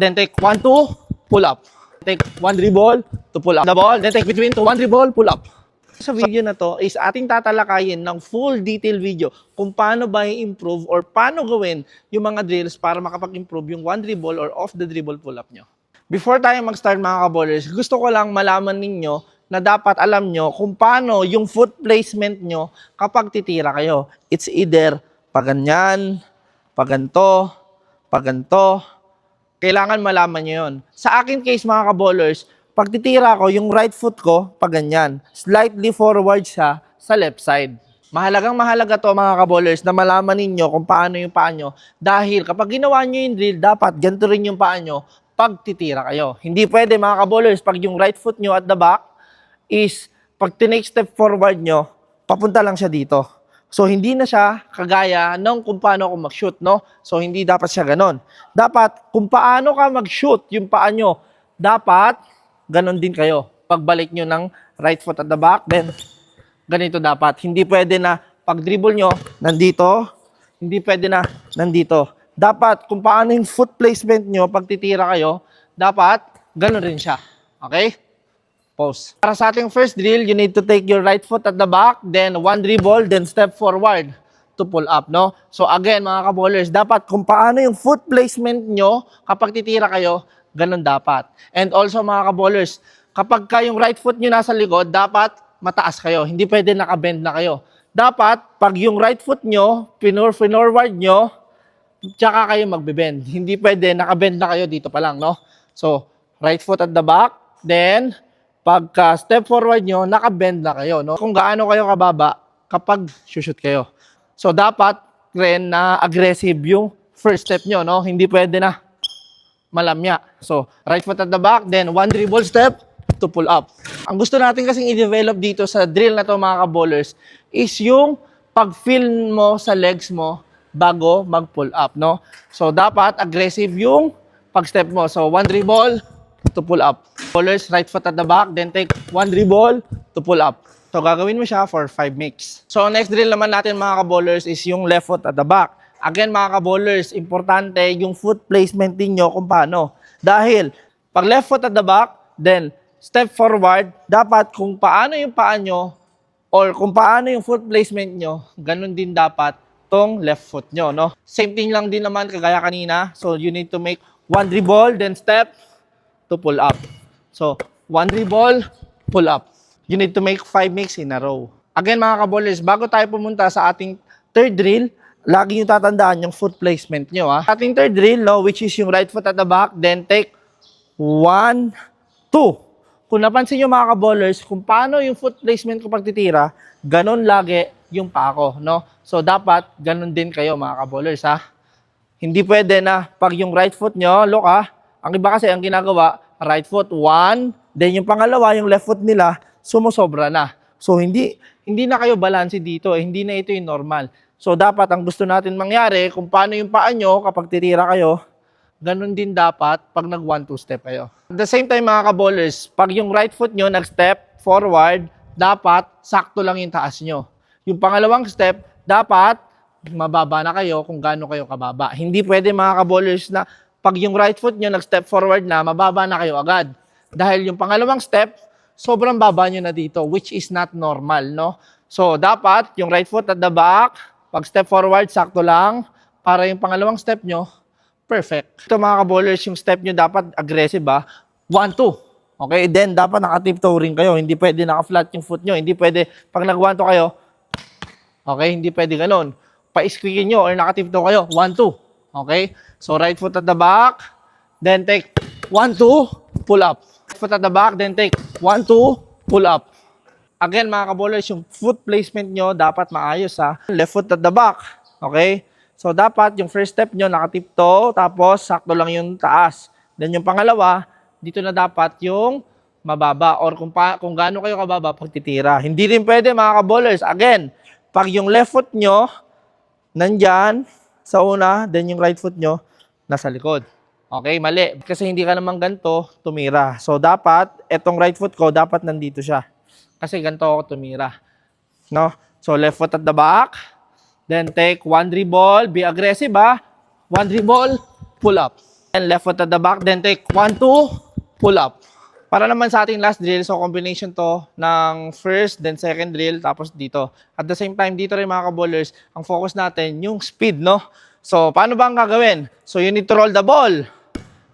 Then take 1, 2, pull up. Take 1 dribble to pull up the ball. Then take between to 1 dribble, pull up. Sa video na to is ating tatalakayin ng full detail video kung paano ba i-improve or paano gawin yung mga drills para makapag-improve yung 1 dribble or off the dribble pull up nyo. Before tayo mag-start mga kaballers, gusto ko lang malaman ninyo na dapat alam nyo kung paano yung foot placement nyo kapag titira kayo. It's either pag ganyan, pag ganito, pag ganito. Kailangan malaman nyo yun. Sa akin case mga kaballers, pag titira ko, yung right foot ko, pag ganyan, slightly forward siya sa left side. Mahalagang mahalaga to mga kaballers na malaman ninyo kung paano yung paa nyo. Dahil kapag ginawa nyo yung drill, dapat ganito rin yung paa nyo pag titira kayo. Hindi pwede mga kaballers, pag yung right foot nyo at the back is, pag tinake step forward nyo, papunta lang siya dito. So, hindi na siya kagaya ng kung paano ako mag-shoot, no? So, hindi dapat siya ganon. Dapat, kung paano ka mag-shoot yung paa nyo, dapat, ganon din kayo. Pagbalik nyo ng right foot at the back, then, ganito dapat. Hindi pwede na pag-dribble nyo, nandito. Hindi pwede na nandito. Dapat, kung paano yung foot placement nyo, pag titira kayo, dapat, ganon rin siya. Okay? Pause. Para sa ating first drill, you need to take your right foot at the back, then 1 dribble, then step forward to pull up, no? So again, mga kaballers, dapat kung paano yung foot placement nyo kapag titira kayo, ganun dapat. And also mga kaballers, kapag yung right foot nyo nasa likod, dapat mataas kayo. Hindi pwede nakabend na kayo. Dapat, pag yung right foot nyo, forward nyo, tsaka kayo magbe-bend. Hindi pwede nakabend na kayo dito pa lang, no? So, right foot at the back, then pagka step forward nyo, nakabend na kayo, no? Kung gaano kayo kababa kapag shoot kayo. So, dapat rin na aggressive yung first step nyo, no? Hindi pwede na malamya. So, right foot at the back, then 1 dribble step to pull up. Ang gusto natin kasing i-develop dito sa drill na to mga kaballers is yung pag-feel mo sa legs mo bago mag-pull up, no? So, dapat aggressive yung pag-step mo. So, 1 dribble to pull up. Ballers, right foot at the back, then take 1 dribble to pull up. So, gagawin mo siya for 5 makes. So, next drill naman natin mga kaballers is yung left foot at the back. Again, mga kaballers, importante yung foot placement ninyo kung paano. Dahil, pag left foot at the back, then step forward, dapat kung paano yung paa nyo or kung paano yung foot placement nyo, ganun din dapat tong left foot nyo, no? Same thing lang din naman kagaya kanina. So, you need to make 1 dribble, then step to pull up. So, 1 dribble, pull up. You need to make 5 makes in a row. Again, mga kaballers, bago tayo pumunta sa ating third drill, lagi nyo tatandaan yung foot placement nyo. Ha? Ating third drill, no, which is yung right foot at the back, then take 1, 2. Kung napansin nyo mga kaballers, kung paano yung foot placement ko pagtitira, ganun lagi yung paa ko. No? So, dapat ganun din kayo mga kaballers. Ha? Hindi pwede na pag yung right foot nyo, look ha, ang iba kasi ang ginagawa, right foot 1, then yung pangalawa, yung left foot nila, sumusobra na. So, hindi na kayo balanse dito. Hindi na ito yung normal. So, dapat ang gusto natin mangyari, kung paano yung paa nyo kapag titira kayo, ganun din dapat pag nag 1-2 step kayo. At the same time, mga kaballers, pag yung right foot nyo nag-step forward, dapat sakto lang yung taas nyo. Yung pangalawang step, dapat mababa na kayo kung gaano kayo kababa. Hindi pwede mga kaballers na pag yung right foot nyo nag-step forward na, mababa na kayo agad. Dahil yung pangalawang step, sobrang baba nyo na dito, which is not normal, no? So, dapat yung right foot at the back, pag step forward, sakto lang, para yung pangalawang step nyo, perfect. Ito mga kaballers, yung step nyo dapat aggressive, 1, 2. Okay? Then, dapat naka-tiptoe rin kayo. Hindi pwede naka-flat yung foot nyo. Hindi pwede, pag nag-1, 2 kayo, okay? Hindi pwede ganun. Pa-squeakin nyo or naka-tiptoe kayo, 1, 2. Okay? So, right foot at the back, then take 1, 2, pull up. Right foot at the back, then take 1, 2, pull up. Again, mga kaballers, yung foot placement nyo dapat maayos, ha? Left foot at the back. Okay? So, dapat yung first step nyo nakatipto, tapos sakto lang yung taas. Then, yung pangalawa, dito na dapat yung mababa or kung gaano kayo kababa pag titira. Hindi rin pwede, mga kaballers. Again, pag yung left foot nyo nandyan, sa una, then yung right foot nyo, nasa likod. Okay, mali. Kasi hindi ka naman ganito, tumira. So, dapat, etong right foot ko, dapat nandito siya. Kasi ganito ako tumira. No? So, left foot at the back. Then, take 1 dribble. Be aggressive, 1 dribble, pull up. And left foot at the back, then take 1, 2, pull up. Para naman sa ating last drill, so combination to ng first, then second drill, tapos dito. At the same time, dito rin mga ka-ballers, ang focus natin, yung speed, no? So, paano ba ang gagawin? So, you need to roll the ball.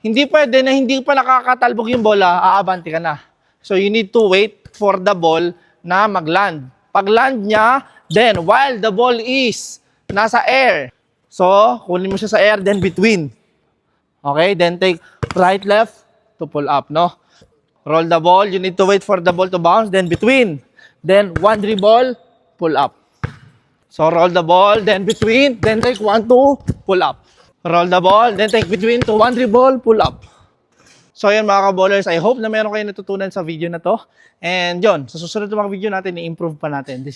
Hindi pwede na hindi pa nakakatalbog yung bola, aabanti ka na. So, you need to wait for the ball na mag-land. Pag-land niya, then while the ball is nasa air, so, kunin mo siya sa air, then between. Okay, then take right, left to pull up, no? Roll the ball, you need to wait for the ball to bounce, then between. Then one dribble, pull up. So roll the ball, then between, then take 1, 2, pull up. Roll the ball, then take between to one dribble, pull up. So yun mga ka-ballers, I hope na meron kayo natutunan sa video na to. And yun, sa susunod na mga video natin, i-improve pa natin.